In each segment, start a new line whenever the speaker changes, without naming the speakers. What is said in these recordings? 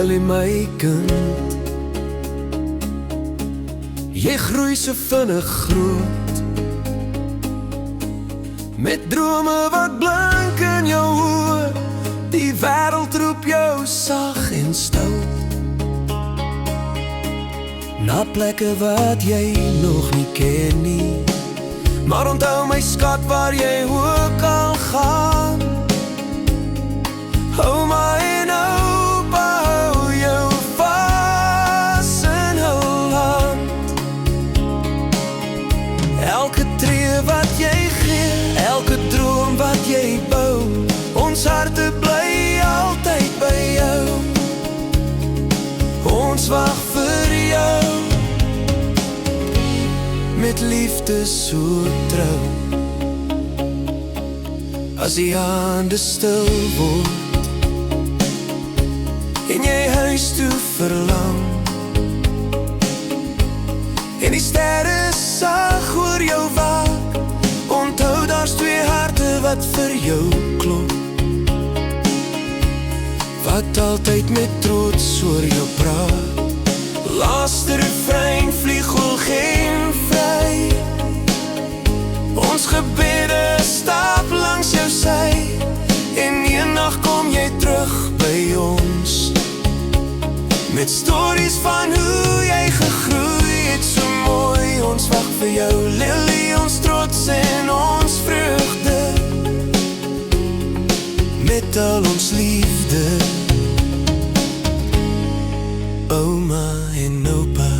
Lily my kind, jy groei so vinnig groot, met drome wat blink in jou oë. Die wêreld roep jou sag en stout, na plekke wat jy nog nie ken nie. Maar onthou my skat, waar jy ook al gaan, ouma en oupa hou jou vas in hul hand. Elke tree wat jy gee, elke droom wat jy bou, ons harte bly altyd by jou. Ons wag vir jou, met liefde so trou. As die hande stil word en jy huis toe verlang, en die sterre sag oor jou waak, onthou daar's twee harte wat vir jou klop, wat altyd met trots oor jou praat. Laaste refrein vlieg geen vry, ons gebede stap langs jou sy, en eendag kom jy terug by ons, met stories van hoe jy gegroei het so mooi. Ons wag vir jou Lily, ons trots en ons vreugde, met al ons liefde, ouma en oupa.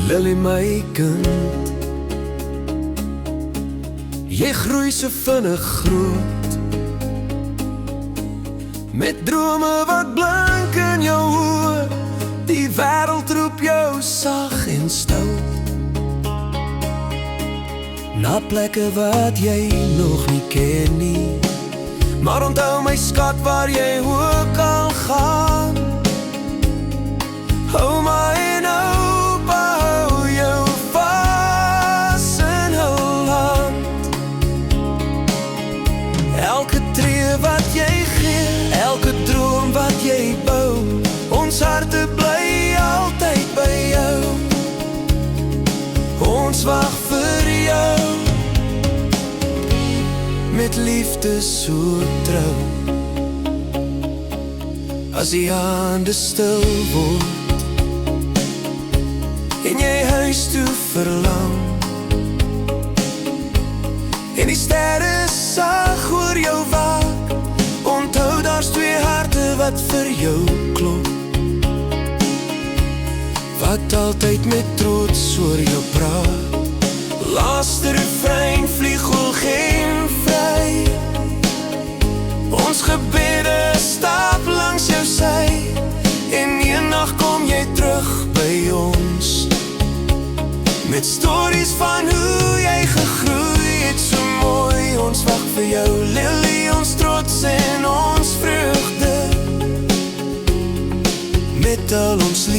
Lily my kind, jy groei so vinnig groot, met drome wat blink in jou oë. Die wêreld roep jou sag en stout, na plekke wat jy nog nie ken nie. Maar onthou my skat, waar jy ook al gaan, ouma en oupa hou jou vas in hul hand. Elke tree wat jy gee, elke droom wat jy bou, ons harte bly altyd by jou. Ons wag vir jou, met liefde so trou. As die hande stil word en jy huis toe verlang, en die sterre sag oor jou waak, onthou daar's twee harte wat vir jou klop, wat altyd met trots oor jou praat. Laaste refrein vlieg geen vry, ons gebede stap langs jou sy, en eendag kom jy terug by ons, met stories van hoe jy gegroei het so mooi. Ons wag vir jou Lily, ons trots en ons vreugde, met al ons liefde.